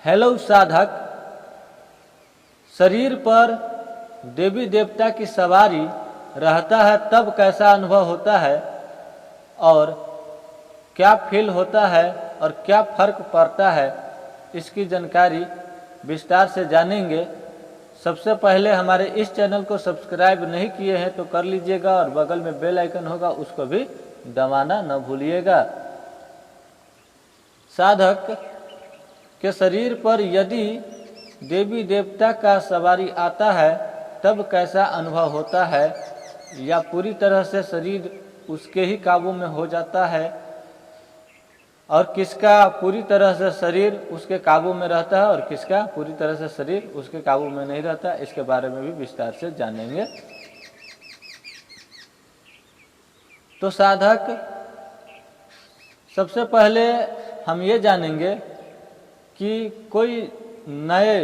Hello साधक, शरीर पर देवी देवता की सवारी रहता है तब कैसा अनुभव होता है और क्या फील होता है और क्या फर्क पड़ता है, इसकी जानकारी विस्तार से जानेंगे। सबसे पहले हमारे इस चैनल को सब्सक्राइब नहीं किए हैं तो कर लीजिएगा और बगल में बेल आइकन होगा उसको भी दबाना न भूलिएगा। साधक के शरीर पर यदि देवी देवता का सवारी आता है तब कैसा अनुभव होता है, या पूरी तरह से शरीर उसके ही काबू में हो जाता है और किसका पूरी तरह से शरीर उसके काबू में रहता है और किसका पूरी तरह से शरीर उसके काबू में नहीं रहता, इसके बारे में भी विस्तार से जानेंगे। तो साधक, सबसे पहले हम ये जानेंगे कि कोई नए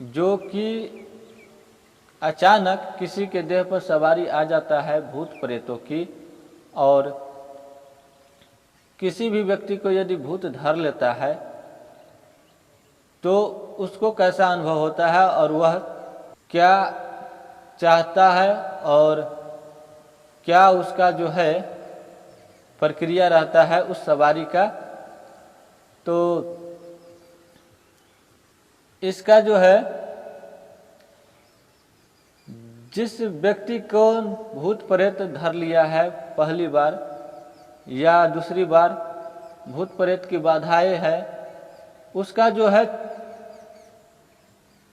जो कि अचानक किसी के देह पर सवारी आ जाता है भूत प्रेतों की, और किसी भी व्यक्ति को यदि भूत धर लेता है तो उसको कैसा अनुभव होता है और वह क्या चाहता है और क्या उसका जो है प्रक्रिया रहता है उस सवारी का। तो इसका जो है, जिस व्यक्ति को भूत प्रेत धर लिया है पहली बार या दूसरी बार भूत प्रेत की बाधाएं है, उसका जो है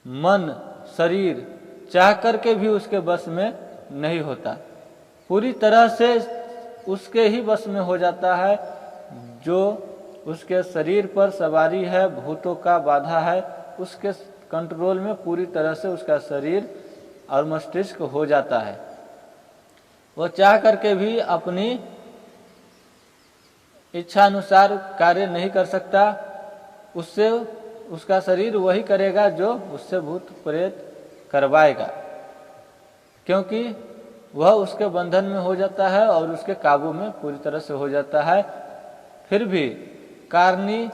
मन शरीर चाह करके भी उसके बस में नहीं होता, पूरी तरह से उसके ही बस में हो जाता है। जो उसके शरीर पर सवारी है, भूतों का बाधा है, उसके कंट्रोल में पूरी तरह से उसका शरीर और मस्तिष्क हो जाता है। वो चाह करके भी अपनी इच्छा अनुसार कार्य नहीं कर सकता, उससे उसका शरीर वही करेगा जो उससे भूत प्रेत करवाएगा, क्योंकि वह उसके बंधन में हो जाता है और उसके काबू में पूरी तरह से हो जाता है। फिर भी कारणी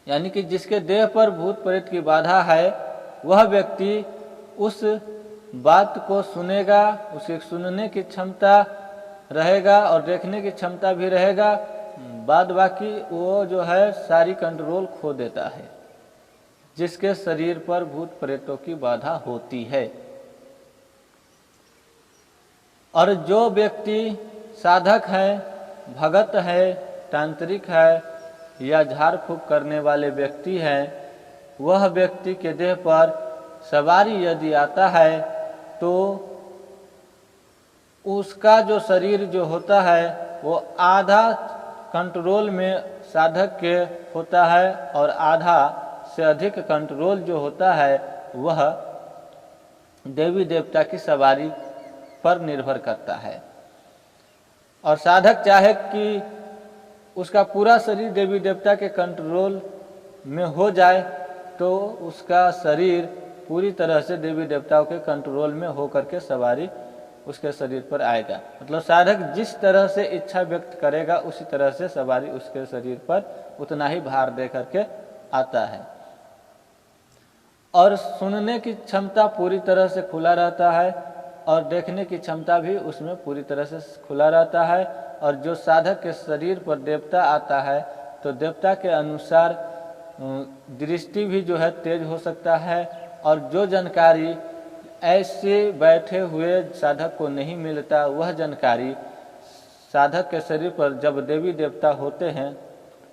यानी कि जिसके देह पर भूत प्रेत की बाधा है वह व्यक्ति उस बात को सुनेगा, उसके सुनने की क्षमता रहेगा और देखने की क्षमता भी रहेगा, बाद बाकी वो जो है सारी कंट्रोल खो देता है जिसके शरीर पर भूत प्रेतों की बाधा होती है। और जो व्यक्ति साधक है, भगत है, तांत्रिक है या झाड़ फूक करने वाले व्यक्ति हैं, वह व्यक्ति के देह पर सवारी यदि आता है तो उसका जो शरीर जो होता है वो आधा कंट्रोल में साधक के होता है और आधा से अधिक कंट्रोल जो होता है वह देवी देवता की सवारी पर निर्भर करता है। और साधक चाहे कि उसका पूरा शरीर देवी देवता के कंट्रोल में हो जाए तो उसका शरीर पूरी तरह से देवी देवताओं के कंट्रोल में होकर के सवारी उसके शरीर पर आएगा। मतलब साधक जिस तरह से इच्छा व्यक्त करेगा उसी तरह से सवारी उसके शरीर पर उतना ही भार दे करके आता है। और सुनने की क्षमता पूरी तरह से खुला रहता है और देखने की क्षमता भी उसमें पूरी तरह से खुला रहता है। और जो साधक के शरीर पर देवता आता है तो देवता के अनुसार दृष्टि भी जो है तेज हो सकता है, और जो जानकारी ऐसे बैठे हुए साधक को नहीं मिलता वह जानकारी साधक के शरीर पर जब देवी देवता होते हैं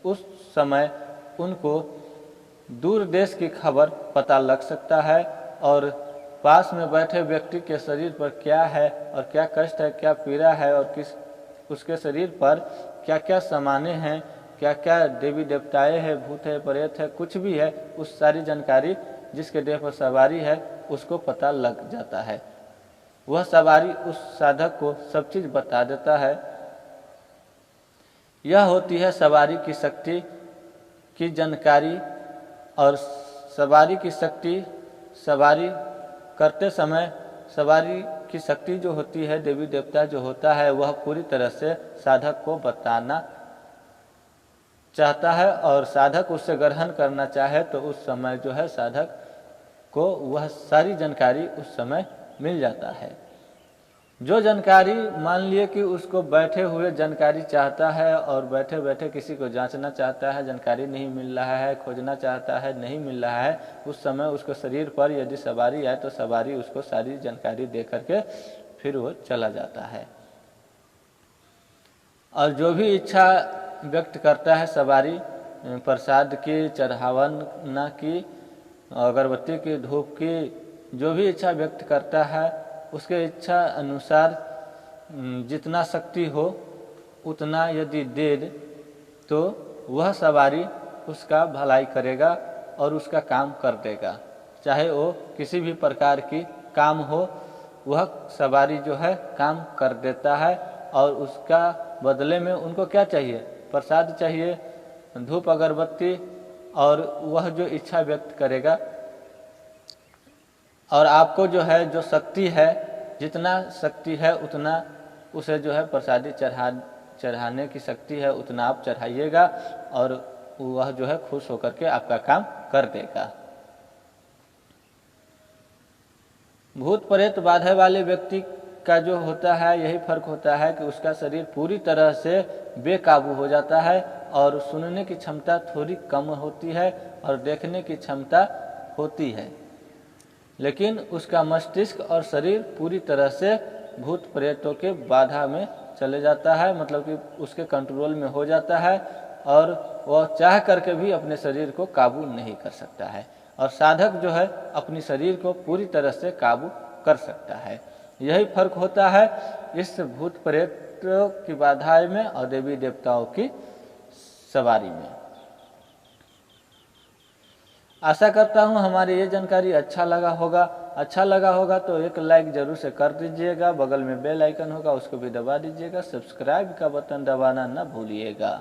उस समय उनको दूर देश की खबर पता लग सकता है, और पास में बैठे व्यक्ति के शरीर पर क्या है और क्या कष्ट है, क्या पीड़ा है और किस उसके शरीर पर क्या क्या समाने हैं, क्या क्या देवी देवताएं हैं, भूत है, प्रेत है, कुछ भी है, उस सारी जानकारी जिसके देह पर सवारी है उसको पता लग जाता है। वह सवारी उस साधक को सब चीज बता देता है। यह होती है सवारी की शक्ति की जानकारी। और सवारी की शक्ति, सवारी करते समय सवारी की शक्ति जो होती है, देवी देवता जो होता है, वह पूरी तरह से साधक को बताना चाहता है और साधक उससे ग्रहण करना चाहे तो उस समय जो है साधक को वह सारी जानकारी उस समय मिल जाता है। जो जानकारी मान लिए कि उसको बैठे हुए जानकारी चाहता है और बैठे बैठे किसी को जांचना चाहता है, जानकारी नहीं मिल रहा है, खोजना चाहता है, नहीं मिल रहा है, उस समय उसको शरीर पर यदि सवारी आए तो सवारी उसको सारी जानकारी दे करके फिर वो चला जाता है। और जो भी इच्छा व्यक्त करता है सवारी प्रसाद की, चढ़ावना की, अगरबत्ती की, धूप की, जो भी इच्छा व्यक्त करता है उसके इच्छा अनुसार जितना शक्ति हो उतना यदि दे तो वह सवारी उसका भलाई करेगा और उसका काम कर देगा। चाहे वो किसी भी प्रकार की काम हो, वह सवारी जो है काम कर देता है। और उसका बदले में उनको क्या चाहिए? प्रसाद चाहिए, धूप अगरबत्ती, और वह जो इच्छा व्यक्त करेगा। और आपको जो है जो शक्ति है, जितना शक्ति है उतना उसे जो है प्रसादी चढ़ाने की शक्ति है उतना आप चढ़ाइएगा और वह जो है खुश होकर के आपका काम कर देगा। भूत प्रेत बाधा वाले व्यक्ति का जो होता है यही फर्क होता है कि उसका शरीर पूरी तरह से बेकाबू हो जाता है और सुनने की क्षमता थोड़ी कम होती है और देखने की क्षमता होती है, लेकिन उसका मस्तिष्क और शरीर पूरी तरह से भूत प्रेतों के बाधा में चले जाता है, मतलब कि उसके कंट्रोल में हो जाता है और वह चाह करके भी अपने शरीर को काबू नहीं कर सकता है। और साधक जो है अपनी शरीर को पूरी तरह से काबू कर सकता है। यही फर्क होता है इस भूत प्रेत की बाधाएं में और देवी देवताओं की सवारी में। आशा करता हूँ हमारी ये जानकारी अच्छा लगा होगा तो एक लाइक जरूर से कर दीजिएगा। बगल में बेल आइकन होगा उसको भी दबा दीजिएगा। सब्सक्राइब का बटन दबाना ना भूलिएगा।